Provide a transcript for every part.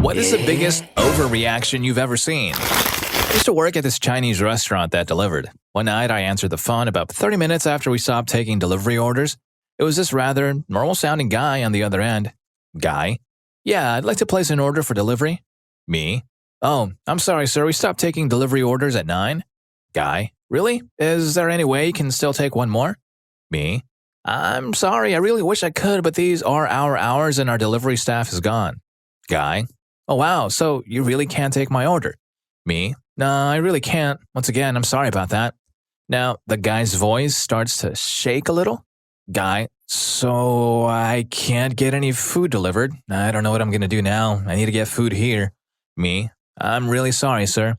What is the biggest overreaction you've ever seen? I used to work at this Chinese restaurant that delivered. One night, I answered the phone about 30 minutes after we stopped taking delivery orders. It was this rather normal-sounding guy on the other end. Guy? Yeah, I'd like to place an order for delivery. Me? Oh, I'm sorry, sir. We stopped taking delivery orders at 9. Guy? Really? Is there any way you can still take one more? Me? I'm sorry. I really wish I could, but these are our hours and our delivery staff is gone. Guy? Oh, wow. So you really can't take my order? Me? No, I really can't. Once again, I'm sorry about that. Now, the guy's voice starts to shake a little. Guy? So I can't get any food delivered. I don't know what I'm going to do now. I need to get food here. Me? I'm really sorry, sir.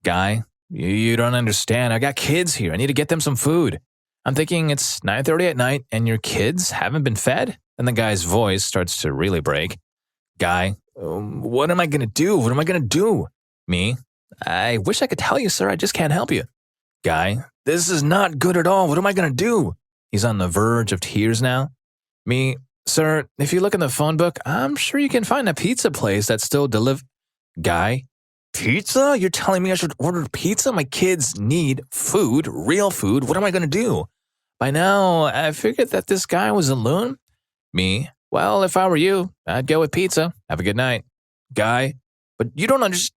Guy? You don't understand. I got kids here. I need to get them some food. I'm thinking it's 9:30 at night and your kids haven't been fed? And the guy's voice starts to really break. Guy? What am I going to do? What am I going to do? Me? I wish I could tell you, sir. I just can't help you. Guy? This is not good at all. What am I going to do? He's on the verge of tears now. Me? Sir, if you look in the phone book, I'm sure you can find a pizza place that still Guy? Pizza? You're telling me I should order pizza? My kids need food, real food. What am I going to do? By now, I figured that this guy was a loon. Me? Well, if I were you, I'd go with pizza. Have a good night. Guy? But you don't understand.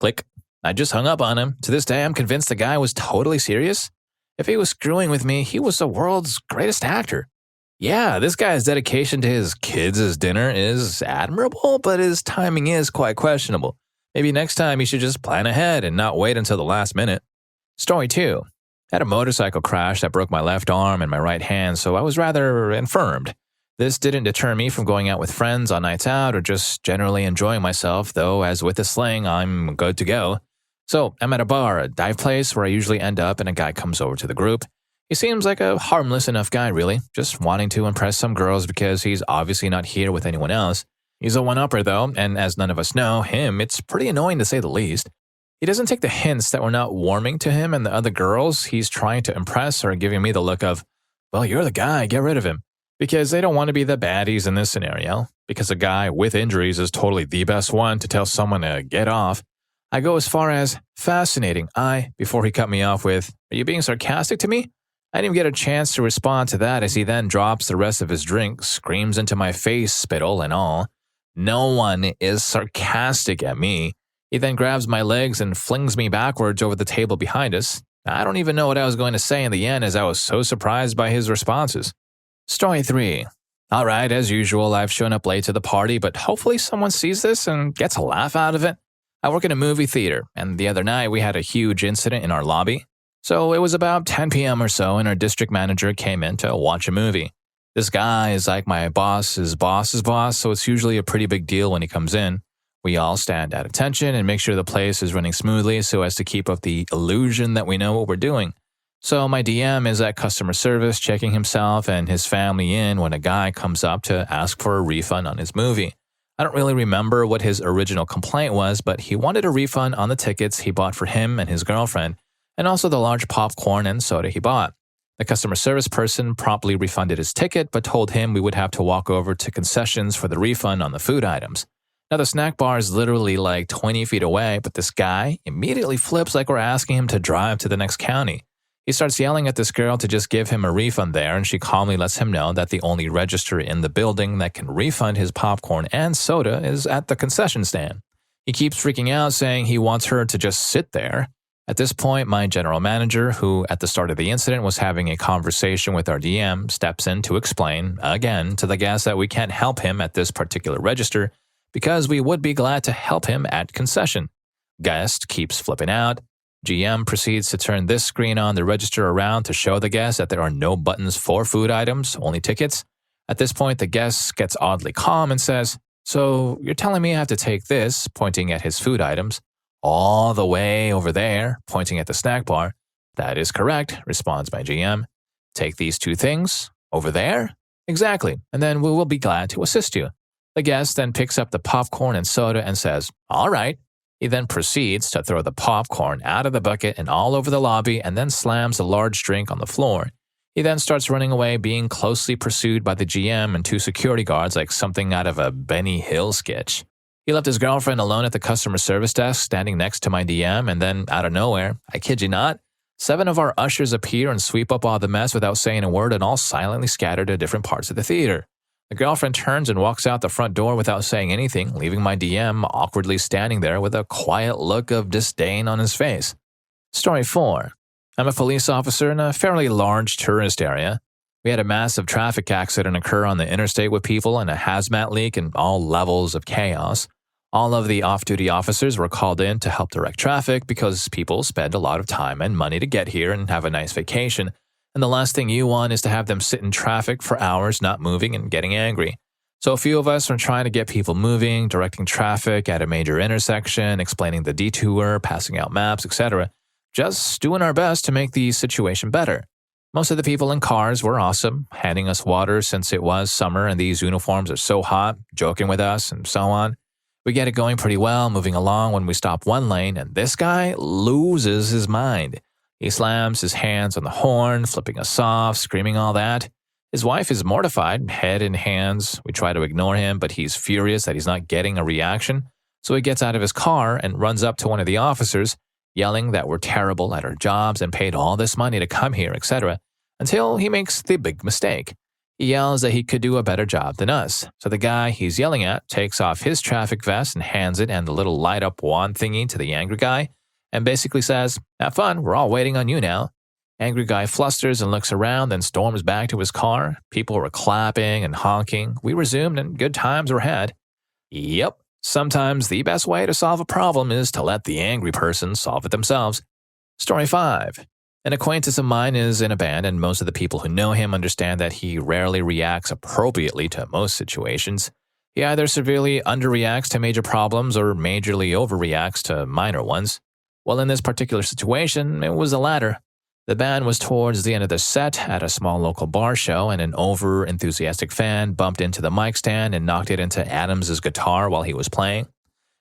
Click. I just hung up on him. To this day, I'm convinced the guy was totally serious. If he was screwing with me, he was the world's greatest actor. Yeah, this guy's dedication to his kids' dinner is admirable, but his timing is quite questionable. Maybe next time he should just plan ahead and not wait until the last minute. Story 2. I had a motorcycle crash that broke my left arm and my right hand, so I was rather infirmed. This didn't deter me from going out with friends on nights out or just generally enjoying myself, though as with the sling, I'm good to go. So I'm at a bar, a dive place where I usually end up, and a guy comes over to the group. He seems like a harmless enough guy, really, just wanting to impress some girls because he's obviously not here with anyone else. He's a one-upper, though, and as none of us know him, it's pretty annoying to say the least. He doesn't take the hints that we're not warming to him, and the other girls he's trying to impress are giving me the look of, well, you're the guy, get rid of him. Because they don't want to be the baddies in this scenario. Because a guy with injuries is totally the best one to tell someone to get off. I go as far as, fascinating, before he cut me off with, are you being sarcastic to me? I didn't even get a chance to respond to that as he then drops the rest of his drink, screams into my face, spittle and all. No one is sarcastic at me. He then grabs my legs and flings me backwards over the table behind us. I don't even know what I was going to say in the end as I was so surprised by his responses. Story 3. All right, as usual, I've shown up late to the party, but hopefully someone sees this and gets a laugh out of it. I work in a movie theater, and the other night we had a huge incident in our lobby. So it was about 10 p.m. or so, and our district manager came in to watch a movie. This guy is like my boss's boss's boss, so it's usually a pretty big deal when he comes in. We all stand at attention and make sure the place is running smoothly so as to keep up the illusion that we know what we're doing. So my DM is at customer service checking himself and his family in when a guy comes up to ask for a refund on his movie. I don't really remember what his original complaint was, but he wanted a refund on the tickets he bought for him and his girlfriend, and also the large popcorn and soda he bought. The customer service person promptly refunded his ticket, but told him we would have to walk over to concessions for the refund on the food items. Now, the snack bar is literally like 20 feet away, but this guy immediately flips like we're asking him to drive to the next county. He starts yelling at this girl to just give him a refund there, and she calmly lets him know that the only register in the building that can refund his popcorn and soda is at the concession stand. He keeps freaking out, saying he wants her to just sit there. At this point, my general manager, who at the start of the incident was having a conversation with our DM, steps in to explain, again, to the guest that we can't help him at this particular register because we would be glad to help him at concession. Guest keeps flipping out. GM proceeds to turn this screen on the register around to show the guest that there are no buttons for food items, only tickets. At this point, the guest gets oddly calm and says, so you're telling me I have to take this, pointing at his food items, all the way over there, pointing at the snack bar. That is correct, responds my GM. Take these two things, over there? Exactly, and then we will be glad to assist you. The guest then picks up the popcorn and soda and says, all right. He then proceeds to throw the popcorn out of the bucket and all over the lobby and then slams a large drink on the floor. He then starts running away, being closely pursued by the GM and two security guards like something out of a Benny Hill sketch. He left his girlfriend alone at the customer service desk, standing next to my DM, and then, out of nowhere, I kid you not, 7 of our ushers appear and sweep up all the mess without saying a word and all silently scatter to different parts of the theater. The girlfriend turns and walks out the front door without saying anything, leaving my DM awkwardly standing there with a quiet look of disdain on his face. Story 4. I'm a police officer in a fairly large tourist area. We had a massive traffic accident occur on the interstate with people and a hazmat leak and all levels of chaos. All of the off-duty officers were called in to help direct traffic because people spend a lot of time and money to get here and have a nice vacation, and the last thing you want is to have them sit in traffic for hours not moving and getting angry. So a few of us were trying to get people moving, directing traffic at a major intersection, explaining the detour, passing out maps, etc. Just doing our best to make the situation better. Most of the people in cars were awesome, handing us water since it was summer and these uniforms are so hot, joking with us, and so on. We get it going pretty well, moving along when we stop one lane, and this guy loses his mind. He slams his hands on the horn, flipping us off, screaming all that. His wife is mortified, head in hands. We try to ignore him, but he's furious that he's not getting a reaction. So he gets out of his car and runs up to one of the officers, yelling that we're terrible at our jobs and paid all this money to come here, etc., until he makes the big mistake. He yells that he could do a better job than us. So the guy he's yelling at takes off his traffic vest and hands it and the little light-up wand thingy to the angry guy and basically says, "Have fun, we're all waiting on you now." Angry guy flusters and looks around, then storms back to his car. People were clapping and honking. We resumed and good times were had. Yep, sometimes the best way to solve a problem is to let the angry person solve it themselves. Story 5. An acquaintance of mine is in a band, and most of the people who know him understand that he rarely reacts appropriately to most situations. He either severely underreacts to major problems or majorly overreacts to minor ones. Well, in this particular situation, it was the latter. The band was towards the end of the set at a small local bar show, and an over-enthusiastic fan bumped into the mic stand and knocked it into Adam's guitar while he was playing.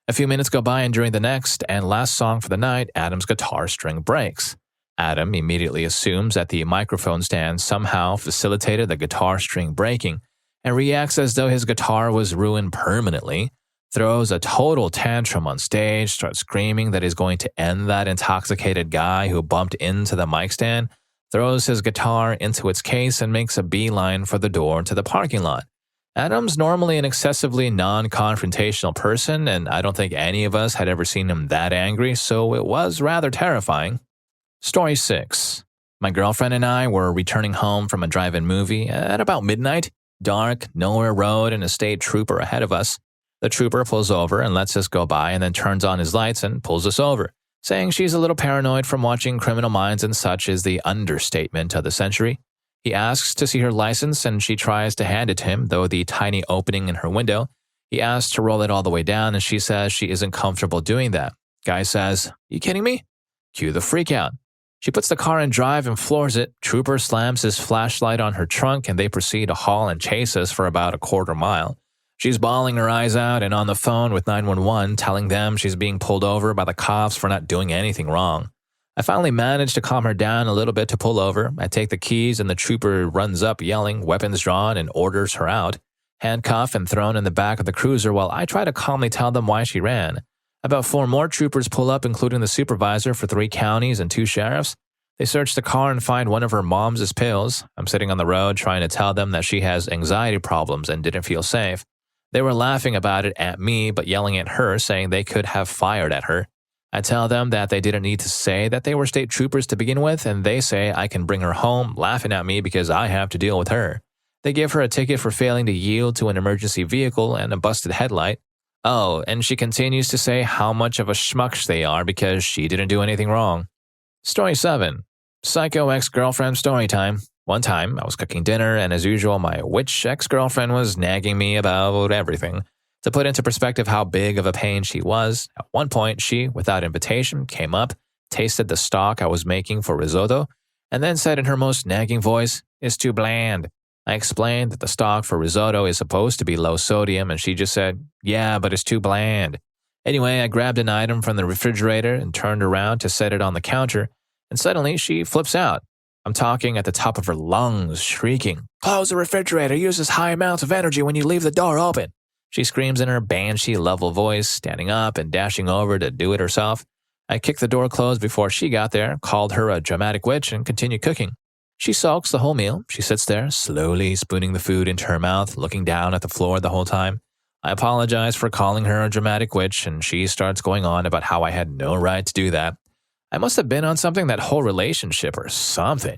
A few minutes go by, and during the next and last song for the night, Adam's guitar string breaks. Adam immediately assumes that the microphone stand somehow facilitated the guitar string breaking and reacts as though his guitar was ruined permanently, throws a total tantrum on stage, starts screaming that he's going to end that intoxicated guy who bumped into the mic stand, throws his guitar into its case and makes a beeline for the door to the parking lot. Adam's normally an excessively non-confrontational person, and I don't think any of us had ever seen him that angry, so it was rather terrifying. Story 6. My girlfriend and I were returning home from a drive-in movie at about midnight. Dark, nowhere road, and a state trooper ahead of us. The trooper pulls over and lets us go by and then turns on his lights and pulls us over, saying she's a little paranoid from watching Criminal Minds and such is the understatement of the century. He asks to see her license and she tries to hand it to him, though the tiny opening in her window. He asks to roll it all the way down and she says she isn't comfortable doing that. Guy says, "You kidding me?" Cue the freakout. She puts the car in drive and floors it. Trooper slams his flashlight on her trunk and they proceed to haul and chase us for about a quarter mile. She's bawling her eyes out and on the phone with 911 telling them she's being pulled over by the cops for not doing anything wrong. I finally manage to calm her down a little bit to pull over. I take the keys and the trooper runs up yelling, weapons drawn, and orders her out, handcuffed and thrown in the back of the cruiser while I try to calmly tell them why she ran. About 4 more troopers pull up, including the supervisor for 3 counties and 2 sheriffs. They search the car and find one of her mom's pills. I'm sitting on the road trying to tell them that she has anxiety problems and didn't feel safe. They were laughing about it at me, but yelling at her, saying they could have fired at her. I tell them that they didn't need to say that they were state troopers to begin with, and they say I can bring her home, laughing at me because I have to deal with her. They give her a ticket for failing to yield to an emergency vehicle and a busted headlight. Oh, and she continues to say how much of a schmuck they are because she didn't do anything wrong. Story 7. Psycho ex-girlfriend story time. One time, I was cooking dinner, and as usual, my witch ex-girlfriend was nagging me about everything. To put into perspective how big of a pain she was, at one point she, without invitation, came up, tasted the stock I was making for risotto, and then said in her most nagging voice, "It's too bland." I explained that the stock for risotto is supposed to be low sodium, and she just said, "Yeah, but it's too bland." Anyway, I grabbed an item from the refrigerator and turned around to set it on the counter, and suddenly she flips out. I'm talking at the top of her lungs, shrieking, "Close the refrigerator, uses high amounts of energy when you leave the door open." She screams in her banshee-level voice, standing up and dashing over to do it herself. I kicked the door closed before she got there, called her a dramatic witch, and continued cooking. She sulks the whole meal. She sits there, slowly spooning the food into her mouth, looking down at the floor the whole time. I apologize for calling her a dramatic witch, and she starts going on about how I had no right to do that. I must have been on something that whole relationship or something.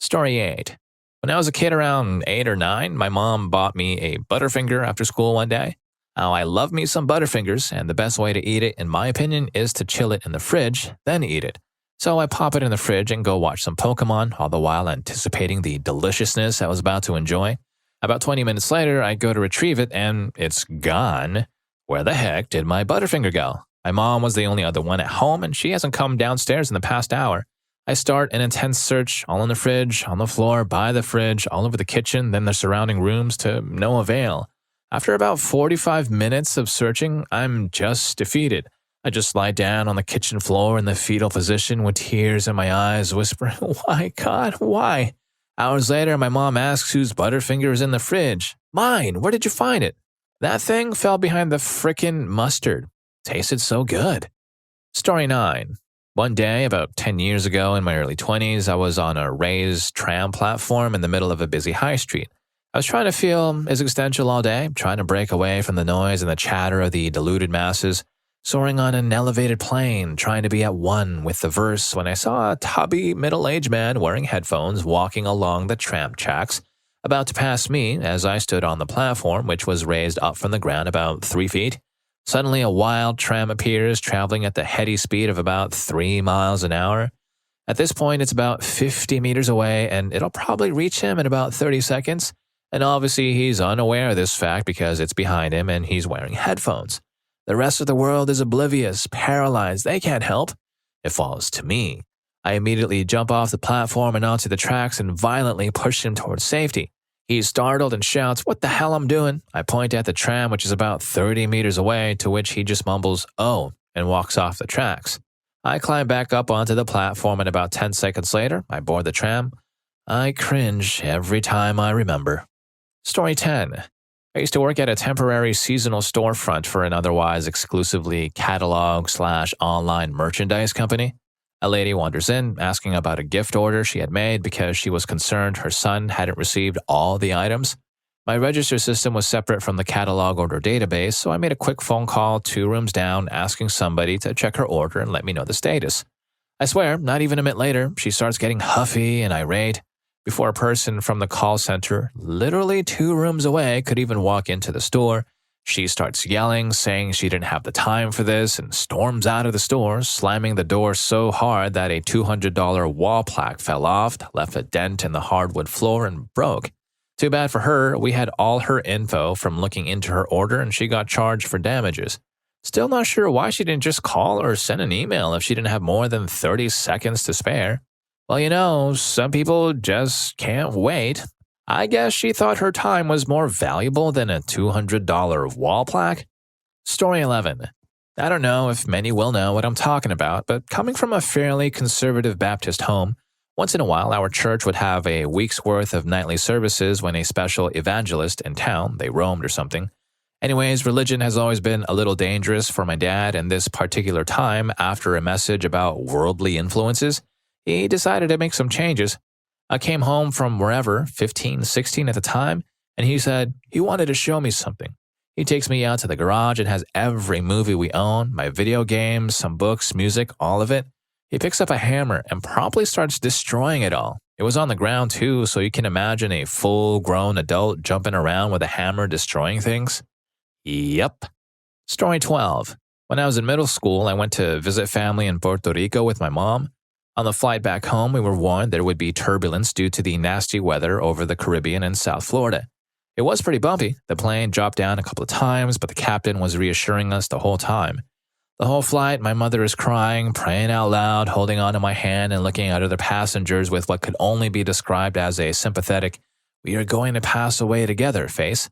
Story 8. When I was a kid around 8 or 9, my mom bought me a Butterfinger after school one day. Now, I love me some Butterfingers, and the best way to eat it, in my opinion, is to chill it in the fridge, then eat it. So I pop it in the fridge and go watch some Pokemon, all the while anticipating the deliciousness I was about to enjoy. About 20 minutes later, I go to retrieve it, and it's gone. Where the heck did my Butterfinger go? My mom was the only other one at home, and she hasn't come downstairs in the past hour. I start an intense search, all in the fridge, on the floor, by the fridge, all over the kitchen, then the surrounding rooms, to no avail. After about 45 minutes of searching, I'm just defeated. I just lie down on the kitchen floor in the fetal position with tears in my eyes, whispering, "Why, God, why?" Hours later, my mom asks whose Butterfinger is in the fridge. "Mine. Where did you find it?" That thing fell behind the frickin' mustard. Tasted so good. Story 9. One day, about 10 years ago in my early 20s, I was on a raised tram platform in the middle of a busy high street. I was trying to feel existential all day, trying to break away from the noise and the chatter of the deluded masses, soaring on an elevated plane, trying to be at one with the verse, when I saw a tubby middle-aged man wearing headphones walking along the tram tracks, about to pass me as I stood on the platform, which was raised up from the ground about 3 feet. Suddenly, a wild tram appears, traveling at the heady speed of about 3 miles an hour. At this point, it's about 50 meters away, and it'll probably reach him in about 30 seconds. And obviously, he's unaware of this fact because it's behind him and he's wearing headphones. The rest of the world is oblivious, paralyzed. They can't help. It falls to me. I immediately jump off the platform and onto the tracks and violently push him towards safety. He's startled and shouts, "What the hell I'm doing?" I point at the tram, which is about 30 meters away, to which he just mumbles, "Oh," and walks off the tracks. I climb back up onto the platform, and about 10 seconds later, I board the tram. I cringe every time I remember. Story 10. I used to work at a temporary seasonal storefront for an otherwise exclusively catalog/online merchandise company. A lady wanders in, asking about a gift order she had made because she was concerned her son hadn't received all the items. My register system was separate from the catalog order database, so I made a quick phone call 2 rooms down, asking somebody to check her order and let me know the status. I swear, not even a minute later, she starts getting huffy and irate. Before a person from the call center, literally 2 rooms away, could even walk into the store, she starts yelling, saying she didn't have the time for this, and storms out of the store, slamming the door so hard that a $200 wall plaque fell off, left a dent in the hardwood floor, and broke. Too bad for her, we had all her info from looking into her order, and she got charged for damages. Still not sure why she didn't just call or send an email if she didn't have more than 30 seconds to spare. Well, you know, some people just can't wait. I guess she thought her time was more valuable than a $200 wall plaque. Story 11. I don't know if many will know what I'm talking about, but coming from a fairly conservative Baptist home, once in a while our church would have a week's worth of nightly services when a special evangelist in town, they roamed or something. Anyways, religion has always been a little dangerous for my dad, and this particular time, after a message about worldly influences, he decided to make some changes. I came home from wherever, 15, 16 at the time, and he said he wanted to show me something. He takes me out to the garage and has every movie we own, my video games, some books, music, all of it. He picks up a hammer and promptly starts destroying it all. It was on the ground too, so you can imagine a full-grown adult jumping around with a hammer destroying things. Yep. Story 12. When I was in middle school, I went to visit family in Puerto Rico with my mom. On the flight back home, we were warned there would be turbulence due to the nasty weather over the Caribbean and South Florida. It was pretty bumpy. The plane dropped down a couple of times, but the captain was reassuring us the whole time. The whole flight, my mother is crying, praying out loud, holding onto my hand and looking at other passengers with what could only be described as a sympathetic, "We are going to pass away together" face.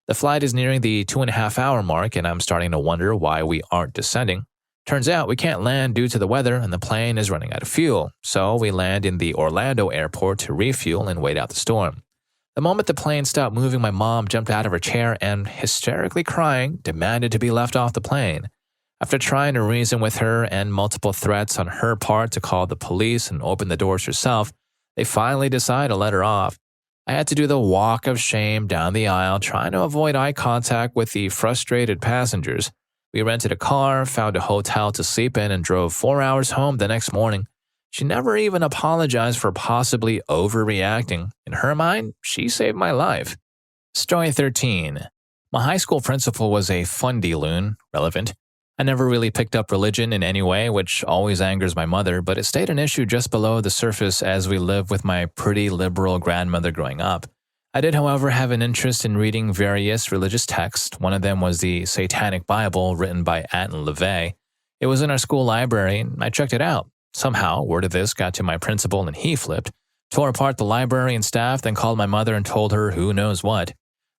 The flight is nearing the 2.5-hour mark, and I'm starting to wonder why we aren't descending. Turns out we can't land due to the weather and the plane is running out of fuel, so we land in the Orlando airport to refuel and wait out the storm. The moment the plane stopped moving, my mom jumped out of her chair and, hysterically crying, demanded to be left off the plane. After trying to reason with her and multiple threats on her part to call the police and open the doors herself, they finally decided to let her off. I had to do the walk of shame down the aisle, trying to avoid eye contact with the frustrated passengers. We rented a car, found a hotel to sleep in, and drove 4 hours home the next morning. She never even apologized for possibly overreacting. In her mind, she saved my life. Story 13. My high school principal was a fundy loon, relevant. I never really picked up religion in any way, which always angers my mother, but it stayed an issue just below the surface as we lived with my pretty liberal grandmother growing up. I did, however, have an interest in reading various religious texts. One of them was the Satanic Bible written by Anton LaVey. It was in our school library, and I checked it out. Somehow, word of this got to my principal and he flipped, tore apart the library and staff, then called my mother and told her who knows what.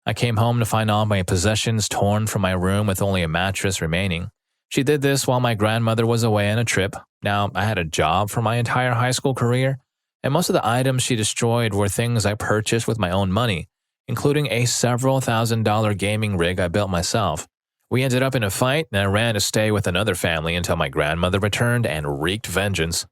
I came home to find all my possessions torn from my room with only a mattress remaining. She did this while my grandmother was away on a trip. Now, I had a job for my entire high school career, and most of the items she destroyed were things I purchased with my own money, including a several $1,000 gaming rig I built myself. We ended up in a fight, and I ran to stay with another family until my grandmother returned and wreaked vengeance.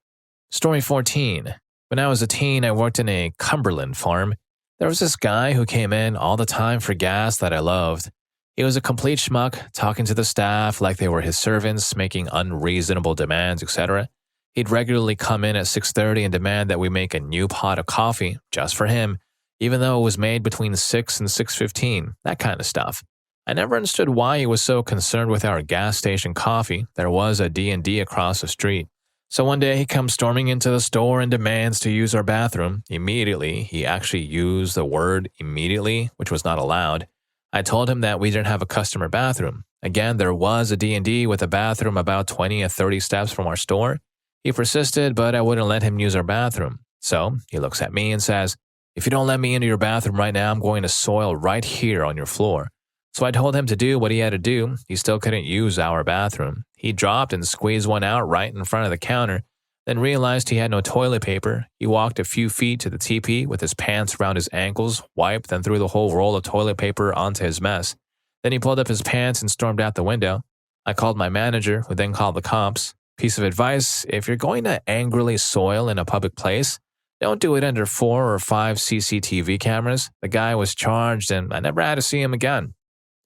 Story 14. When I was a teen, I worked in a Cumberland farm. There was this guy who came in all the time for gas that I loved. He was a complete schmuck, talking to the staff like they were his servants, making unreasonable demands, etc. He'd regularly come in at 6:30 and demand that we make a new pot of coffee just for him, even though it was made between 6 and 6:15, that kind of stuff. I never understood why he was so concerned with our gas station coffee. There was a D&D across the street. So one day he comes storming into the store and demands to use our bathroom. Immediately, he actually used the word immediately, which was not allowed. I told him that we didn't have a customer bathroom. Again, there was a D&D with a bathroom about 20 or 30 steps from our store. He persisted, but I wouldn't let him use our bathroom. So he looks at me and says, "If you don't let me into your bathroom right now, I'm going to soil right here on your floor." So I told him to do what he had to do. He still couldn't use our bathroom. He dropped and squeezed one out right in front of the counter, then realized he had no toilet paper. He walked a few feet to the teepee with his pants around his ankles, wiped, then threw the whole roll of toilet paper onto his mess. Then he pulled up his pants and stormed out the window. I called my manager, who then called the cops. Piece of advice: if you're going to angrily soil in a public place, don't do it under 4 or 5 CCTV cameras. The guy was charged and I never had to see him again.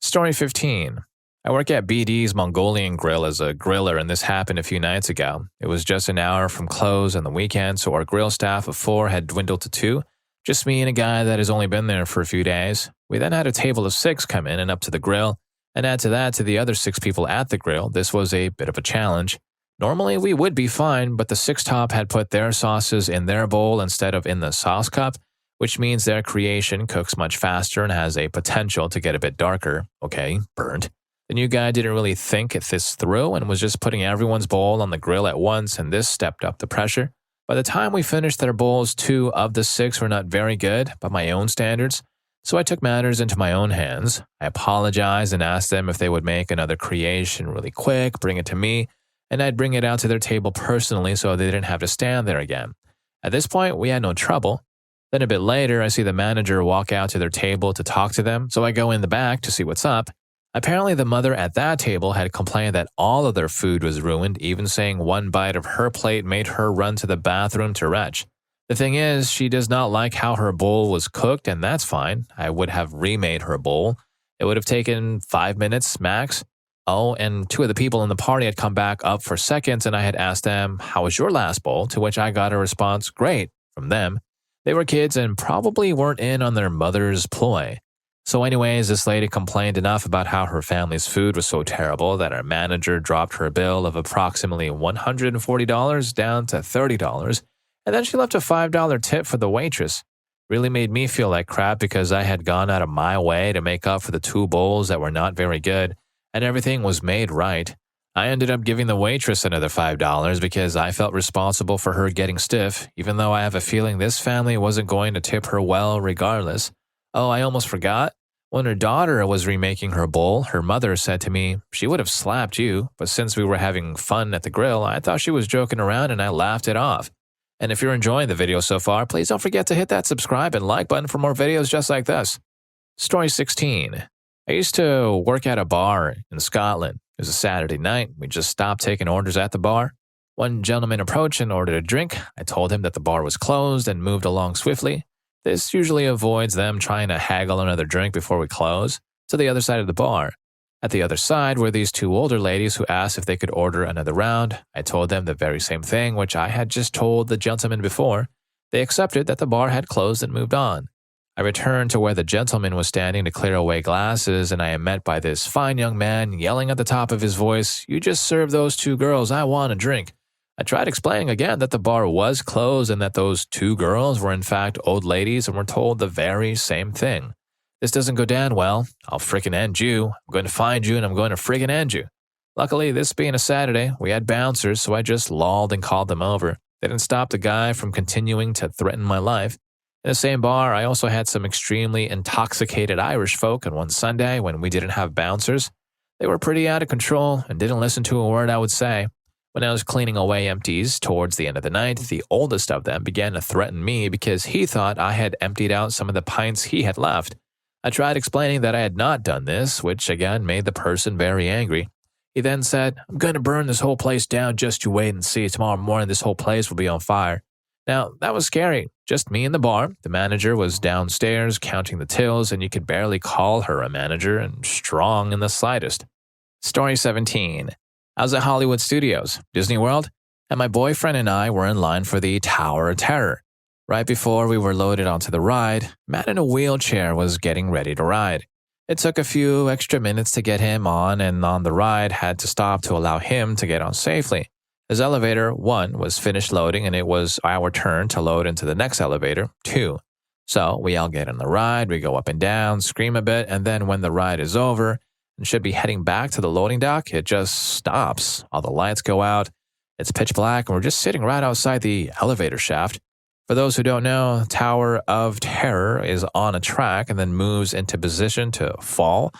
Story 15. I work at BD's Mongolian Grill as a griller, and this happened a few nights ago. It was just an hour from close on the weekend, so our grill staff of 4 had dwindled to 2, just me and a guy that has only been there for a few days. We then had a table of 6 come in and up to the grill, and add to that to the other 6 people at the grill. This was a bit of a challenge. Normally we would be fine, but the 6 top had put their sauces in their bowl instead of in the sauce cup, which means their creation cooks much faster and has a potential to get a bit darker. Okay, burnt. The new guy didn't really think this through and was just putting everyone's bowl on the grill at once, and this stepped up the pressure. By the time we finished their bowls, 2 of the 6 were not very good by my own standards, so I took matters into my own hands. I apologized and asked them if they would make another creation really quick, bring it to me, and I'd bring it out to their table personally so they didn't have to stand there again. At this point, we had no trouble. Then a bit later, I see the manager walk out to their table to talk to them, so I go in the back to see what's up. Apparently, the mother at that table had complained that all of their food was ruined, even saying one bite of her plate made her run to the bathroom to retch. The thing is, she does not like how her bowl was cooked, and that's fine. I would have remade her bowl. It would have taken 5 minutes max. Oh, and 2 of the people in the party had come back up for seconds, and I had asked them, "How was your last bowl?" To which I got a response, "Great," from them. They were kids and probably weren't in on their mother's ploy. So anyways, this lady complained enough about how her family's food was so terrible that our manager dropped her bill of approximately $140 down to $30, and then she left a $5 tip for the waitress. Really made me feel like crap because I had gone out of my way to make up for the 2 bowls that were not very good, and everything was made right. I ended up giving the waitress another $5 because I felt responsible for her getting stiff, even though I have a feeling this family wasn't going to tip her well regardless. Oh, I almost forgot. When her daughter was remaking her bowl, her mother said to me, "She would have slapped you, but since we were having fun at the grill, I thought she was joking around and I laughed it off." And if you're enjoying the video so far, please don't forget to hit that subscribe and like button for more videos just like this. Story 16. I used to work at a bar in Scotland. It was a Saturday night. We just stopped taking orders at the bar. One gentleman approached and ordered a drink. I told him that the bar was closed and moved along swiftly. This usually avoids them trying to haggle another drink before we close, to the other side of the bar. At the other side were these two older ladies who asked if they could order another round. I told them the very same thing, which I had just told the gentleman before. They accepted that the bar had closed and moved on. I returned to where the gentleman was standing to clear away glasses, and I am met by this fine young man yelling at the top of his voice, "You just served those two girls, I want a drink." I tried explaining again that the bar was closed and that those two girls were in fact old ladies and were told the very same thing. This doesn't go down well. I'll frickin' end you. I'm going to find you and I'm going to friggin' end you. Luckily, this being a Saturday, we had bouncers, so I just lolled and called them over. They didn't stop the guy from continuing to threaten my life. In the same bar, I also had some extremely intoxicated Irish folk, and one Sunday, when we didn't have bouncers, they were pretty out of control and didn't listen to a word I would say. When I was cleaning away empties towards the end of the night, the oldest of them began to threaten me because he thought I had emptied out some of the pints he had left. I tried explaining that I had not done this, which again made the person very angry. He then said, "I'm going to burn this whole place down, just you wait and see. Tomorrow morning this whole place will be on fire." Now, that was scary. Just me in the bar. The manager was downstairs counting the tills, and you could barely call her a manager, and strong in the slightest. Story 17. I was at Hollywood Studios, Disney World, and my boyfriend and I were in line for the Tower of Terror. Right before we were loaded onto the ride, Matt in a wheelchair was getting ready to ride. It took a few extra minutes to get him on, and on the ride had to stop to allow him to get on safely. His elevator, 1, was finished loading, and it was our turn to load into the next elevator, 2. So we all get on the ride, we go up and down, scream a bit, and then when the ride is over and should be heading back to the loading dock, it just stops. All the lights go out, it's pitch black, and we're just sitting right outside the elevator shaft. For those who don't know, Tower of Terror is on a track and then moves into position to fall,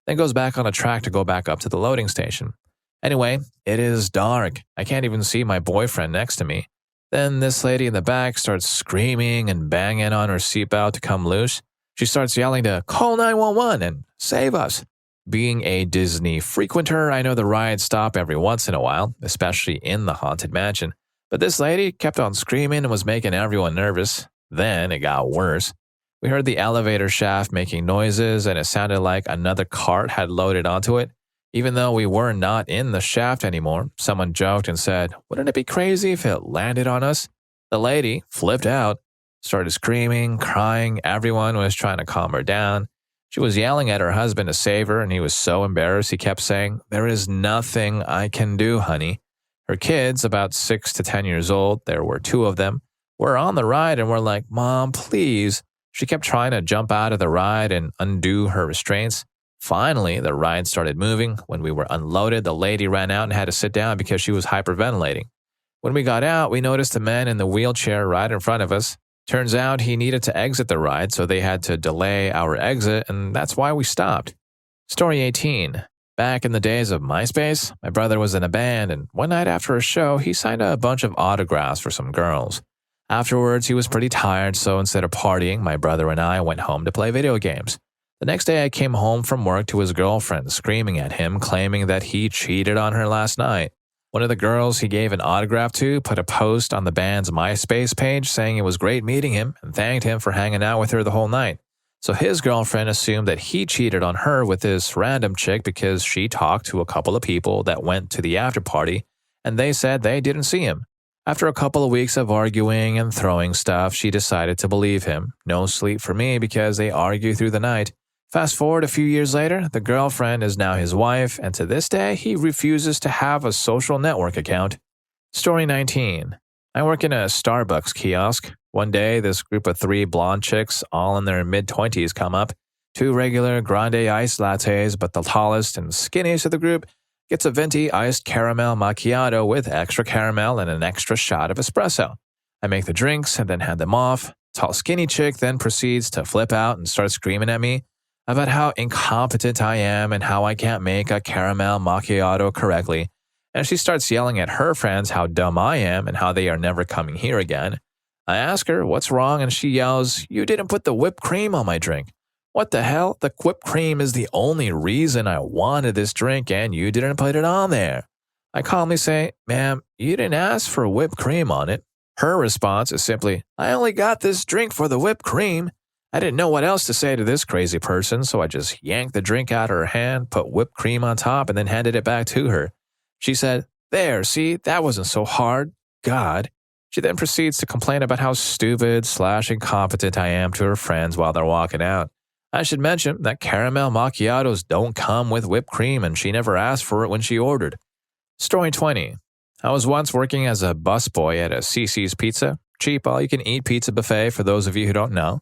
then goes back on a track to go back up to the loading station. Anyway, it is dark. I can't even see my boyfriend next to me. Then this lady in the back starts screaming and banging on her seatbelt to come loose. She starts yelling to call 911 and save us. Being a Disney frequenter, I know the rides stop every once in a while, especially in the Haunted Mansion. But this lady kept on screaming and was making everyone nervous. Then it got worse. We heard the elevator shaft making noises, and it sounded like another cart had loaded onto it. Even though we were not in the shaft anymore, someone joked and said, "Wouldn't it be crazy if it landed on us?" The lady flipped out, started screaming, crying. Everyone was trying to calm her down. She was yelling at her husband to save her, and he was so embarrassed he kept saying, "There is nothing I can do, honey." Her kids, about 6 to 10 years old, there were 2 of them, were on the ride and were like, "Mom, please." She kept trying to jump out of the ride and undo her restraints. Finally, the ride started moving. When we were unloaded, the lady ran out and had to sit down because she was hyperventilating. When we got out, we noticed a man in the wheelchair right in front of us. Turns out he needed to exit the ride, so they had to delay our exit, and that's why we stopped. Story 18. Back in the days of MySpace, my brother was in a band, and one night after a show, he signed a bunch of autographs for some girls. Afterwards, he was pretty tired, so instead of partying, my brother and I went home to play video games. The next day, I came home from work to his girlfriend screaming at him, claiming that he cheated on her last night. One of the girls he gave an autograph to put a post on the band's MySpace page saying it was great meeting him and thanked him for hanging out with her the whole night. So his girlfriend assumed that he cheated on her with this random chick because she talked to a couple of people that went to the after party, and they said they didn't see him. After a couple of weeks of arguing and throwing stuff, she decided to believe him. No sleep for me because they argue through the night. Fast forward a few years later, the girlfriend is now his wife, and to this day, he refuses to have a social network account. Story 19. I work in a Starbucks kiosk. One day, this group of 3 blonde chicks, all in their mid-20s, come up. 2 regular grande iced lattes, but the tallest and skinniest of the group gets a venti iced caramel macchiato with extra caramel and an extra shot of espresso. I make the drinks and then hand them off. Tall skinny chick then proceeds to flip out and start screaming at me about how incompetent I am and how I can't make a caramel macchiato correctly. and she starts yelling at her friends how dumb I am and how they are never coming here again. I ask her what's wrong, and she yells, "You didn't put the whipped cream on my drink." What the hell? The whipped cream is the only reason I wanted this drink, and you didn't put it on there. I calmly say, "Ma'am, you didn't ask for whipped cream on it." Her response is simply, "I only got this drink for the whipped cream." I didn't know what else to say to this crazy person, so I just yanked the drink out of her hand, put whipped cream on top, and then handed it back to her. She said, "There, see, that wasn't so hard. God." She then proceeds to complain about how stupid/incompetent I am to her friends while they're walking out. I should mention that caramel macchiatos don't come with whipped cream, and she never asked for it when she ordered. Story 20. I was once working as a busboy at a CC's Pizza, cheap all-you-can-eat pizza buffet for those of you who don't know.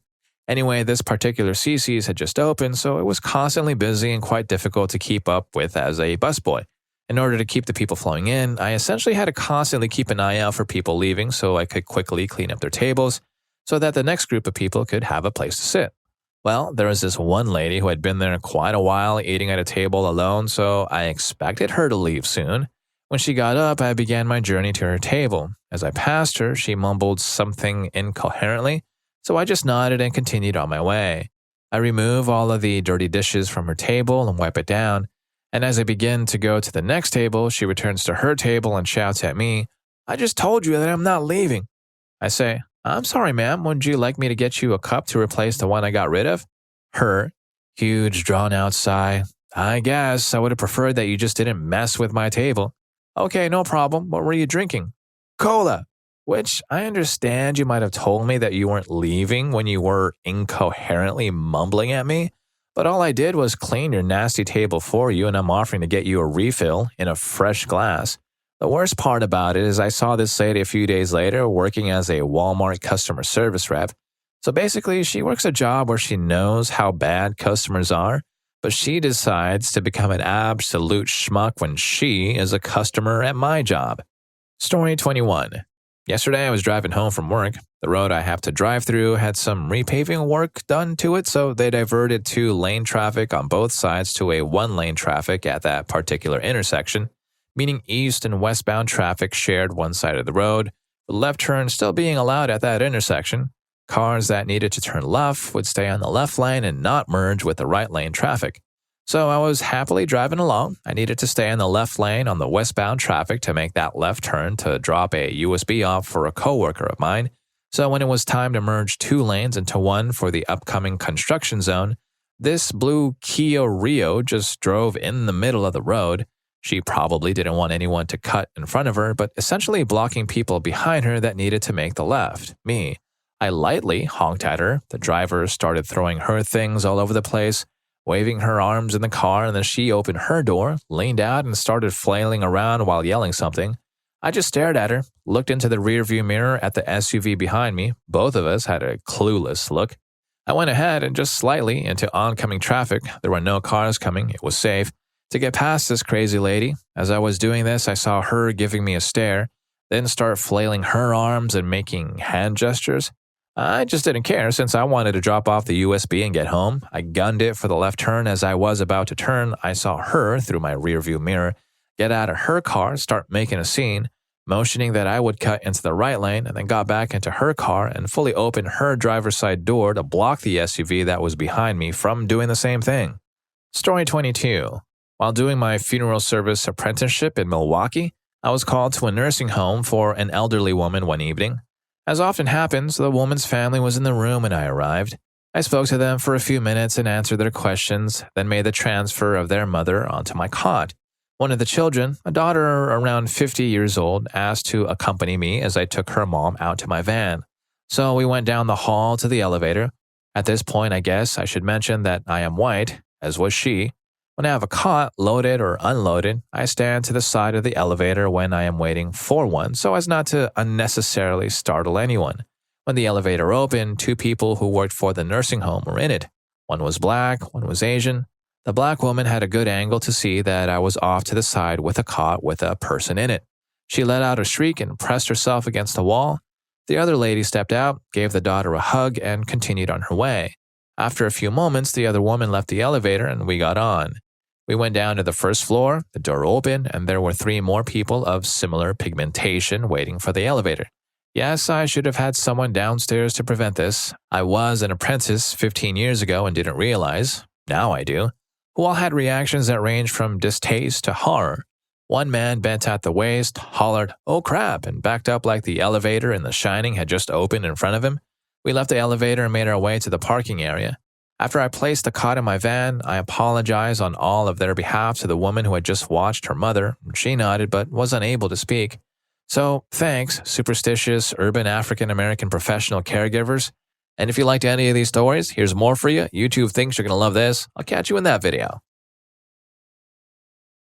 Anyway, this particular CC's had just opened, so it was constantly busy and quite difficult to keep up with as a busboy. In order to keep the people flowing in, I essentially had to constantly keep an eye out for people leaving so I could quickly clean up their tables so that the next group of people could have a place to sit. Well, there was this one lady who had been there quite a while eating at a table alone, so I expected her to leave soon. When she got up, I began my journey to her table. As I passed her, she mumbled something incoherently, so I just nodded and continued on my way. I remove all of the dirty dishes from her table and wipe it down, and as I begin to go to the next table, she returns to her table and shouts at me, "I just told you that I'm not leaving." I say, "I'm sorry, ma'am. Would you like me to get you a cup to replace the one I got rid of?" Her, huge drawn-out sigh, "I guess I would have preferred that you just didn't mess with my table." "Okay, no problem. What were you drinking?" "Cola." Which I understand you might have told me that you weren't leaving when you were incoherently mumbling at me, but all I did was clean your nasty table for you, and I'm offering to get you a refill in a fresh glass. The worst part about it is I saw this lady a few days later working as a Walmart customer service rep. So basically, she works a job where she knows how bad customers are, but she decides to become an absolute schmuck when she is a customer at my job. Story 21. Yesterday, I was driving home from work. The road I have to drive through had some repaving work done to it, so they diverted two-lane traffic on both sides to a one-lane traffic at that particular intersection, meaning east and westbound traffic shared one side of the road, with left turn still being allowed at that intersection. Cars that needed to turn left would stay on the left lane and not merge with the right lane traffic. So I was happily driving along. I needed to stay in the left lane on the westbound traffic to make that left turn to drop a USB off for a coworker of mine. So when it was time to merge two lanes into one for the upcoming construction zone, this blue Kia Rio just drove in the middle of the road. She probably didn't want anyone to cut in front of her, but essentially blocking people behind her that needed to make the left, me. I lightly honked at her. The driver started throwing her things all over the place, waving her arms in the car, and then she opened her door, leaned out, and started flailing around while yelling something. I just stared at her, looked into the rearview mirror at the SUV behind me. Both of us had a clueless look. I went ahead and just slightly into oncoming traffic. There were no cars coming. It was safe to get past this crazy lady. As I was doing this, I saw her giving me a stare, then start flailing her arms and making hand gestures. I just didn't care since I wanted to drop off the USB and get home. I gunned it for the left turn. As I was about to turn, I saw her, through my rearview mirror, get out of her car, start making a scene, motioning that I would cut into the right lane, and then got back into her car and fully opened her driver's side door to block the SUV that was behind me from doing the same thing. Story 22. While doing my funeral service apprenticeship in Milwaukee, I was called to a nursing home for an elderly woman one evening. As often happens, the woman's family was in the room when I arrived. I spoke to them for a few minutes and answered their questions, then made the transfer of their mother onto my cot. One of the children, a daughter around 50 years old, asked to accompany me as I took her mom out to my van. So we went down the hall to the elevator. At this point, I guess I should mention that I am white, as was she. When I have a cot, loaded or unloaded, I stand to the side of the elevator when I am waiting for one so as not to unnecessarily startle anyone. When the elevator opened, two people who worked for the nursing home were in it. One was black, one was Asian. The black woman had a good angle to see that I was off to the side with a cot with a person in it. She let out a shriek and pressed herself against the wall. The other lady stepped out, gave the daughter a hug, and continued on her way. After a few moments, the other woman left the elevator and we got on. We went down to the first floor, the door opened, and there were 3 more people of similar pigmentation waiting for the elevator. Yes, I should have had someone downstairs to prevent this. I was an apprentice 15 years ago and didn't realize. Now I do. Who all had reactions that ranged from distaste to horror. One man bent at the waist, hollered, "Oh crap," and backed up like the elevator in The Shining had just opened in front of him. We left the elevator and made our way to the parking area. After I placed the cot in my van, I apologized on all of their behalf to the woman who had just watched her mother. She nodded but was unable to speak. So, thanks, superstitious, urban African-American professional caregivers. And if you liked any of these stories, here's more for you. YouTube thinks you're going to love this. I'll catch you in that video.